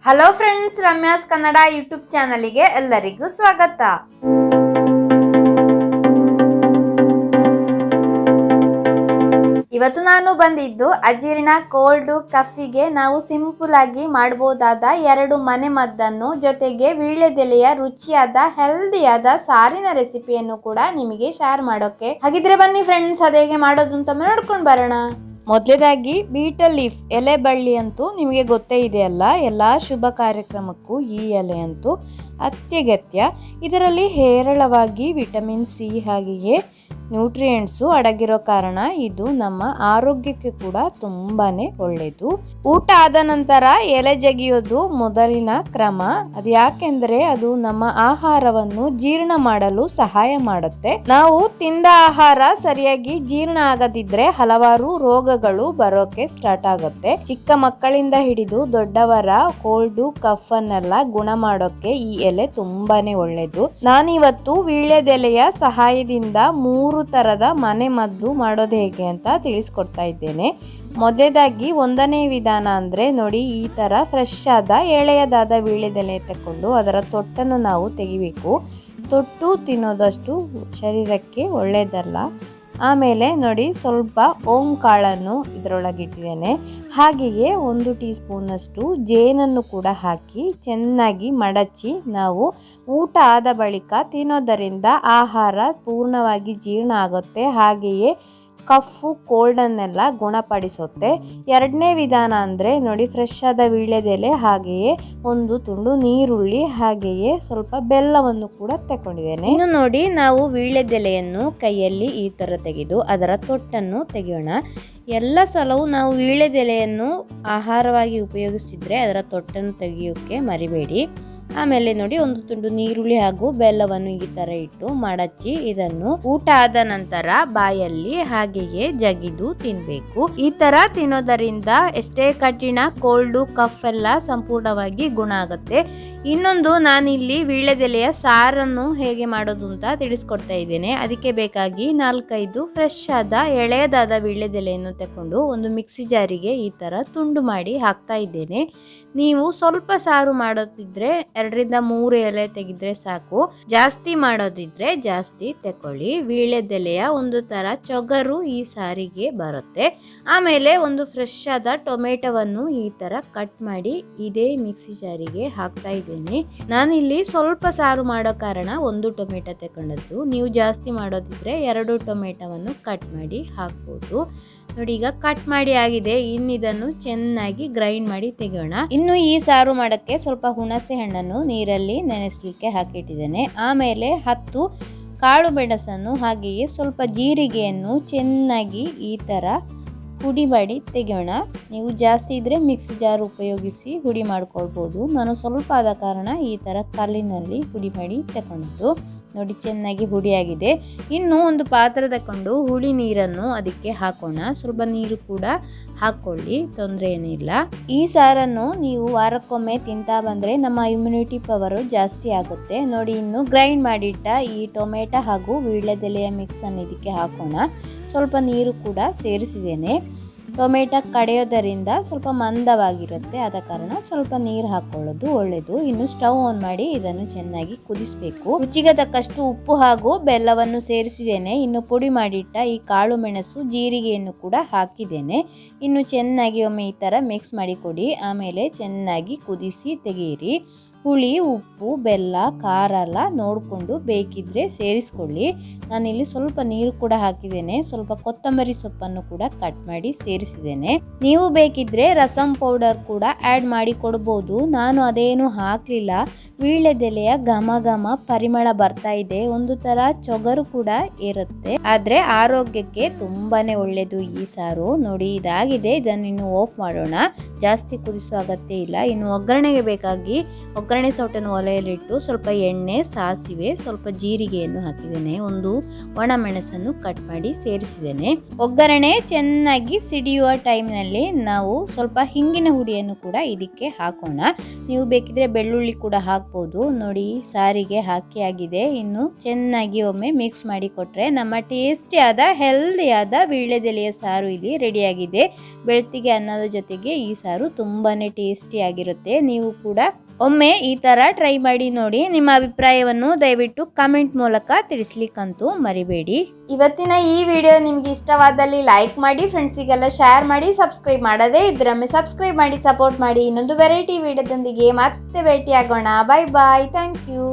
Hello friends, Ramya's Kannada YouTube ಚಾನಲ್ಗೆ ಎಲ್ಲರಿಗೂ ಸ್ವಾಗತ. ಇವತ್ತು ನಾನು ಬಂದಿದ್ದು ಅಜೀರ್ಣ ಕೋಲ್ಡ್ ಕಫಿಗೆ ನಾವು ಸಿಂಪಲ್ ಆಗಿ ಮಾಡಬಹುದಾದ 2 ಮನೆ ಮದ್ದನ್ನು ಜೊತೆಗೆ ವೀಳ್ಯದೆಲೆಯ ರುಚಿಯಾದ ಹೆಲ್ದಿಯಾದ ಸಾರಿನ ರೆಸಿಪಿಯನ್ನು ಕೂಡ ನಿಮಗೆ ಶೇರ್ ಮಾಡೋಕೆ. ಹಾಗಿದ್ರೆ ಬನ್ನಿ ಫ್ರೆಂಡ್ಸ್, ಅದೇಗೆ ಮಾಡೋದು ಅಂತ ನೋಡ್ಕೊಂಡು ಬರೋಣ. ಮೊದಲೇದಾಗಿ ಬೀಟಲ್ ಲೀಫ್ ಎಲೆ ಬಳ್ಳಿ ಅಂತೂ ನಿಮಗೆ ಗೊತ್ತೇ ಇದೆಯಲ್ಲ, ಎಲ್ಲ ಶುಭ ಕಾರ್ಯಕ್ರಮಕ್ಕೂ ಈ ಎಲೆ ಅಂತೂ ಅತ್ಯಗತ್ಯ. ಇದರಲ್ಲಿ ಹೇರಳವಾಗಿ ವಿಟಮಿನ್ ಸಿ ಹಾಗೆಯೇ ನ್ಯೂಟ್ರಿಯೆಂಟ್ಸು ಅಡಗಿರೋ ಕಾರಣ ಇದು ನಮ್ಮ ಆರೋಗ್ಯಕ್ಕೆ ಕೂಡ ತುಂಬಾನೇ ಒಳ್ಳೆಯದು. ಊಟ ಆದ ನಂತರ ಎಲೆ ಜಗಿಯೋದು ಮೊದಲಿನ ಕ್ರಮ. ಅದು ಯಾಕೆಂದ್ರೆ ಅದು ನಮ್ಮ ಆಹಾರವನ್ನು ಜೀರ್ಣ ಮಾಡಲು ಸಹಾಯ ಮಾಡುತ್ತೆ. ನಾವು ತಿಂದ ಆಹಾರ ಸರಿಯಾಗಿ ಜೀರ್ಣ ಆಗದಿದ್ರೆ ಹಲವಾರು ರೋಗಗಳು ಬರೋಕೆ ಸ್ಟಾರ್ಟ್ ಆಗುತ್ತೆ. ಚಿಕ್ಕ ಮಕ್ಕಳಿಂದ ಹಿಡಿದು ದೊಡ್ಡವರ ಕೋಲ್ಡ್ ಕಫ್ ಅನ್ನೆಲ್ಲ ಗುಣ ಮಾಡೋಕೆ ಈ ಎಲೆ ತುಂಬಾನೇ ಒಳ್ಳೆಯದು. ನಾನಿವತ್ತು ವೀಳ್ಯದೆಲೆಯ ಸಹಾಯದಿಂದ 3 ತರದ ಮನೆ ಮದ್ದು ಮಾಡೋದು ಹೇಗೆ ಅಂತ ತಿಳಿಸ್ಕೊಡ್ತಾ ಇದ್ದೇನೆ. ಮೊದಲೇದಾಗಿ 1ನೇ ವಿಧಾನ ಅಂದ್ರೆ ನೋಡಿ, ಈ ತರ ಫ್ರೆಶ್ ಆದ ಎಳೆಯದಾದ ವೀಳ್ಯದೆಲೆ ತಕೊಂಡು ಅದರ ತೊಟ್ಟನ್ನು ನಾವು ತೆಗಿಬೇಕು. ತೊಟ್ಟು ತಿನ್ನೋದಷ್ಟು ಶರೀರಕ್ಕೆ ಒಳ್ಳೆಯದಲ್ಲ. ಆಮೇಲೆ ನೋಡಿ, ಸ್ವಲ್ಪ ಓಂ ಕಾಳನ್ನು ಇದರೊಳಗಿಟ್ಟಿದ್ದೇನೆ. ಹಾಗೆಯೇ 1 ಟೀ ಸ್ಪೂನಷ್ಟು ಜೇನನ್ನು ಕೂಡ ಹಾಕಿ ಚೆನ್ನಾಗಿ ಮಡಚಿ ನಾವು ಊಟ ಆದ ಬಳಿಕ ತಿನ್ನೋದರಿಂದ ಆಹಾರ ಪೂರ್ಣವಾಗಿ ಜೀರ್ಣ ಆಗುತ್ತೆ. ಹಾಗೆಯೇ ಕಫು ಕೋಲ್ಡನ್ನೆಲ್ಲ ಗುಣಪಡಿಸುತ್ತೆ. 2ನೇ ವಿಧಾನ ಅಂದರೆ ನೋಡಿ, ಫ್ರೆಶ್ ಆದ ವೀಳ್ಯದೆಲೆ ಹಾಗೆಯೇ 1 ತುಂಡು ನೀರುಳ್ಳಿ ಹಾಗೆಯೇ ಸ್ವಲ್ಪ ಬೆಲ್ಲವನ್ನು ಕೂಡ ತಗೊಂಡಿದ್ದೇನೆ. ಇನ್ನು ನೋಡಿ, ನಾವು ವೀಳ್ಯದೆಲೆಯನ್ನು ಕೈಯಲ್ಲಿ ಈ ಥರ ತೆಗೆದು ಅದರ ತೊಟ್ಟನ್ನು ತೆಗೆಯೋಣ. ಎಲ್ಲ ಸಲವೂ ನಾವು ವೀಳ್ಯದೆಲೆಯನ್ನು ಆಹಾರವಾಗಿ ಉಪಯೋಗಿಸ್ತಿದ್ರೆ ಅದರ ತೊಟ್ಟನ್ನು ತೆಗೆಯೋಕ್ಕೆ ಮರಿಬೇಡಿ. ಆಮೇಲೆ ನೋಡಿ, 1 ತುಂಡು ನೀರುಳ್ಳಿ ಹಾಗೂ ಬೆಲ್ಲವನ್ನು ಈ ತರ ಇಟ್ಟು ಮಡಚಿ ಇದನ್ನು ಊಟ ಆದ ನಂತರ ಬಾಯಲ್ಲಿ ಹಾಗೆಯೇ ಜಗಿದು ತಿನ್ಬೇಕು. ಈ ತರ ತಿನ್ನೋದರಿಂದ ಎಷ್ಟೇ ಕಠಿಣ ಕೋಲ್ಡ್ ಕಫ್ ಎಲ್ಲ ಸಂಪೂರ್ಣವಾಗಿ ಗುಣ ಆಗುತ್ತೆ. ಇನ್ನೊಂದು, ನಾನಿಲ್ಲಿ ವೀಳ್ಯದೆಲೆಯ ಸಾರನ್ನು ಹೇಗೆ ಮಾಡೋದು ಅಂತ ತಿಳಿಸ್ಕೊಡ್ತಾ ಇದ್ದೇನೆ. ಅದಕ್ಕೆ ಬೇಕಾಗಿ 4-5 ಫ್ರೆಶ್ ಆದ ಎಳೆಯದಾದ ವೀಳ್ಯದೆಲೆಯನ್ನು ತಕೊಂಡು ಒಂದು ಮಿಕ್ಸಿ ಜಾರಿಗೆ ಈ ತರ ತುಂಡು ಮಾಡಿ ಹಾಕ್ತಾ ಇದ್ದೇನೆ. ನೀವು ಸ್ವಲ್ಪ ಸಾರು ಮಾಡೋದಿದ್ರೆ 2-3 ಎಲೆ ತೆಗೆದ್ರೆ ಸಾಕು. ಜಾಸ್ತಿ ಮಾಡೋದಿದ್ರೆ ಜಾಸ್ತಿ ತಕೊಳ್ಳಿ. ವೀಳ್ಯದೆಲೆಯ ಒಂದು ತರ ಚೊಗರು ಈ ಸಾರಿಗೆ ಬರುತ್ತೆ. ಆಮೇಲೆ 1 ಫ್ರೆಶ್ ಆದ ಟೊಮೆಟೊವನ್ನು ಈ ತರ ಕಟ್ ಮಾಡಿ ಇದೇ ಮಿಕ್ಸಿ ಜಾರಿಗೆ ಹಾಕ್ತಾ ಇದ್ದೇನೆ. ನಾನಿಲ್ಲಿ ಸ್ವಲ್ಪ ಸಾರು ಮಾಡೋ ಕಾರಣ 1 ಟೊಮೆಟೊ ತಗೊಂಡದ್ದು. ನೀವು ಜಾಸ್ತಿ ಮಾಡೋದಿದ್ರೆ 2 ಟೊಮೆಟೊವನ್ನು ಕಟ್ ಮಾಡಿ ಹಾಕ್ಬೋದು. ನೋಡಿ, ಈಗ ಕಟ್ ಮಾಡಿ ಆಗಿದೆ. ಇನ್ನಿದನ್ನು ಚೆನ್ನಾಗಿ ಗ್ರೈಂಡ್ ಮಾಡಿ ತೆಗೆಯೋಣ. ಇನ್ನು ಈ ಸಾರು ಮಾಡಕ್ಕೆ ಸ್ವಲ್ಪ ಹುಣಸೆ ಹಣ್ಣನ್ನು ನೀರಲ್ಲಿ ನೆನೆಸಲಿಕ್ಕೆ ಹಾಕಿಟ್ಟಿದ್ದೇನೆ. ಆಮೇಲೆ 10 ಕಾಳು ಮೆಣಸನ್ನು ಹಾಗೆಯೇ ಸ್ವಲ್ಪ ಜೀರಿಗೆಯನ್ನು ಚೆನ್ನಾಗಿ ಈ ತರ ಹುಡಿ ಮಾಡಿ ತೆಗೆಯೋಣ. ನೀವು ಜಾಸ್ತಿ ಇದ್ರೆ ಮಿಕ್ಸಿ ಜಾರ್ ಉಪಯೋಗಿಸಿ ಹುಡಿ ಮಾಡ್ಕೊಳ್ಬೋದು. ನಾನು ಸ್ವಲ್ಪ ಆದ ಕಾರಣ ಈ ತರ ಕಲ್ಲಿನಲ್ಲಿ ಹುಡಿ ಮಾಡಿ ತಗೊಂಡು ನೋಡಿ, ಚೆನ್ನಾಗಿ ಹುಡಿಯಾಗಿದೆ. ಇನ್ನು ಒಂದು ಪಾತ್ರೆ ತಗೊಂಡು ಹುಳಿ ನೀರನ್ನು ಅದಕ್ಕೆ ಹಾಕೋಣ. ಸ್ವಲ್ಪ ನೀರು ಕೂಡ ಹಾಕೊಳ್ಳಿ, ತೊಂದರೆ ಏನಿಲ್ಲ. ಈ ಸಾರನ್ನು ನೀವು ವಾರಕ್ಕೊಮ್ಮೆ ತಿಂತಾ ಬಂದ್ರೆ ನಮ್ಮ ಇಮ್ಯುನಿಟಿ ಪವರ್ ಜಾಸ್ತಿ ಆಗುತ್ತೆ. ನೋಡಿ, ಇನ್ನು ಗ್ರೈಂಡ್ ಮಾಡಿಟ್ಟ ಈ ಟೊಮೆಟೊ ಹಾಗೂ ವೀಳ್ಯದೆಲೆಯ ಮಿಕ್ಸ್ ಅನ್ನು ಇದಕ್ಕೆ ಹಾಕೋಣ. ಸ್ವಲ್ಪ ನೀರು ಕೂಡ ಸೇರಿಸಿದ್ದೇನೆ. ಟೊಮೆಟೊ ಕಡೆಯೋದರಿಂದ ಸ್ವಲ್ಪ ಮಂದವಾಗಿರುತ್ತೆ, ಆದ ಕಾರಣ ಸ್ವಲ್ಪ ನೀರು ಹಾಕೊಳ್ಳೋದು ಒಳ್ಳೆಯದು. ಇನ್ನು ಸ್ಟವ್ ಆನ್ ಮಾಡಿ ಇದನ್ನು ಚೆನ್ನಾಗಿ ಕುದಿಸಬೇಕು. ರುಚಿಗೆ ತಕ್ಕಷ್ಟು ಉಪ್ಪು ಹಾಗೂ ಬೆಲ್ಲವನ್ನು ಸೇರಿಸಿದ್ದೇನೆ. ಇನ್ನು ಪುಡಿ ಮಾಡಿಟ್ಟ ಈ ಕಾಳು ಮೆಣಸು ಜೀರಿಗೆಯನ್ನು ಕೂಡ ಹಾಕಿದ್ದೇನೆ. ಇನ್ನು ಚೆನ್ನಾಗಿ ಒಮ್ಮೆ ಈ ಥರ ಮಿಕ್ಸ್ ಮಾಡಿ ಕೊಡಿ. ಆಮೇಲೆ ಚೆನ್ನಾಗಿ ಕುದಿಸಿ ತೆಗೆಯಿರಿ. ಹುಳಿ, ಉಪ್ಪು, ಬೆಲ್ಲ, ಖಾರ ಎಲ್ಲ ನೋಡಿಕೊಂಡು ಬೇಕಿದ್ರೆ ಸೇರಿಸ್ಕೊಳ್ಳಿ. ನಾನಿಲ್ಲಿ ಸ್ವಲ್ಪ ನೀರು ಕೂಡ ಹಾಕಿದ್ದೇನೆ. ಸ್ವಲ್ಪ ಕೊತ್ತಂಬರಿ ಸೊಪ್ಪನ್ನು ಕೂಡ ಕಟ್ ಮಾಡಿ ಸೇರಿಸಿದ್ದೇನೆ. ನೀವು ಬೇಕಿದ್ರೆ ರಸಂ ಪೌಡರ್ ಕೂಡ ಆ್ಯಡ್ ಮಾಡಿ ಕೊಡ್ಬೋದು. ನಾನು ಅದೇನು ಹಾಕಲಿಲ್ಲ. ವೀಳ್ಯದೆಲೆಯ ಘಮ ಘಮ ಪರಿಮಳ ಬರ್ತಾ ಇದೆ. ಒಂದು ತರ ಚೊಗರು ಕೂಡ ಇರುತ್ತೆ. ಆದ್ರೆ ಆರೋಗ್ಯಕ್ಕೆ ತುಂಬಾನೇ ಒಳ್ಳೆಯದು ಈ ಸಾರು. ನೋಡಿ, ಇದಾಗಿದೆ. ಇದನ್ನು ಇನ್ನು ಆಫ್ ಮಾಡೋಣ. ಜಾಸ್ತಿ ಕುದಿಸುವ ಅಗತ್ಯ ಇಲ್ಲ. ಇನ್ನು ಒಗ್ಗರಣೆಗೆ ಬೇಕಾಗಿ ಒಗ್ಗರಣೆ ಸೌಟನ್ನು ಒಲೆಯಲ್ಲಿಟ್ಟು ಸ್ವಲ್ಪ ಎಣ್ಣೆ, ಸಾಸಿವೆ, ಸ್ವಲ್ಪ ಜೀರಿಗೆಯನ್ನು ಹಾಕಿದ್ದೇನೆ. ಒಂದು ಒಣಮೆಣಸನ್ನು ಕಟ್ ಮಾಡಿ ಸೇರಿಸಿದ್ದೇನೆ. ಒಗ್ಗರಣೆ ಚೆನ್ನಾಗಿ ಸಿಡಿಯುವ ಟೈಮ್ನಲ್ಲಿ ನಾವು ಸ್ವಲ್ಪ ಹಿಂಗಿನ ಹುಡಿಯನ್ನು ಕೂಡ ಇದಕ್ಕೆ ಹಾಕೋಣ. ನೀವು ಬೇಕಿದ್ರೆ ಬೆಳ್ಳುಳ್ಳಿ ಕೂಡ ಹಾಕ್ಬೋದು. ನೋಡಿ, ಸಾರಿಗೆ ಹಾಕಿ ಆಗಿದೆ. ಇನ್ನು ಚೆನ್ನಾಗಿ ಒಮ್ಮೆ ಮಿಕ್ಸ್ ಮಾಡಿ ಕೊಟ್ರೆ ನಮ್ಮ ಟೇಸ್ಟಿಯಾದ ಹೆಲ್ದಿಯಾದ ವೀಳ್ಯದೆಲೆಯ ಸಾರು ಇಲ್ಲಿ ರೆಡಿಯಾಗಿದೆ. ಬೆಳ್ತಿಗೆ ಅನ್ನದ ಜೊತೆಗೆ ಈ ಸಾರು ತುಂಬಾನೇ ಟೇಸ್ಟಿ ಆಗಿರುತ್ತೆ. ನೀವು ಕೂಡ ಒಮ್ಮೆ ಈ ತರ ಟ್ರೈ ಮಾಡಿ ನೋಡಿ. ನಿಮ್ಮ ಅಭಿಪ್ರಾಯವನ್ನು ದಯವಿಟ್ಟು ಕಮೆಂಟ್ ಮೂಲಕ ತಿಳಿಸ್ಲಿಕ್ಕಂತೂ ಮರಿಬೇಡಿ. ಇವತ್ತಿನ ಈ ವಿಡಿಯೋ ನಿಮ್ಗೆ ಇಷ್ಟವಾದಲ್ಲಿ ಲೈಕ್ ಮಾಡಿ, ಫ್ರೆಂಡ್ಸಿಗೆಲ್ಲ ಶೇರ್ ಮಾಡಿ, ಸಬ್ಸ್ಕ್ರೈಬ್ ಮಾಡದೇ ಇದ್ರೊಮ್ಮೆ ಸಬ್ಸ್ಕ್ರೈಬ್ ಮಾಡಿ ಸಪೋರ್ಟ್ ಮಾಡಿ. ಇನ್ನೊಂದು ವೆರೈಟಿ ವಿಡಿಯೋದೊಂದಿಗೆ ಮತ್ತೆ ಭೇಟಿಯಾಗೋಣ. Bye bye. Thank you.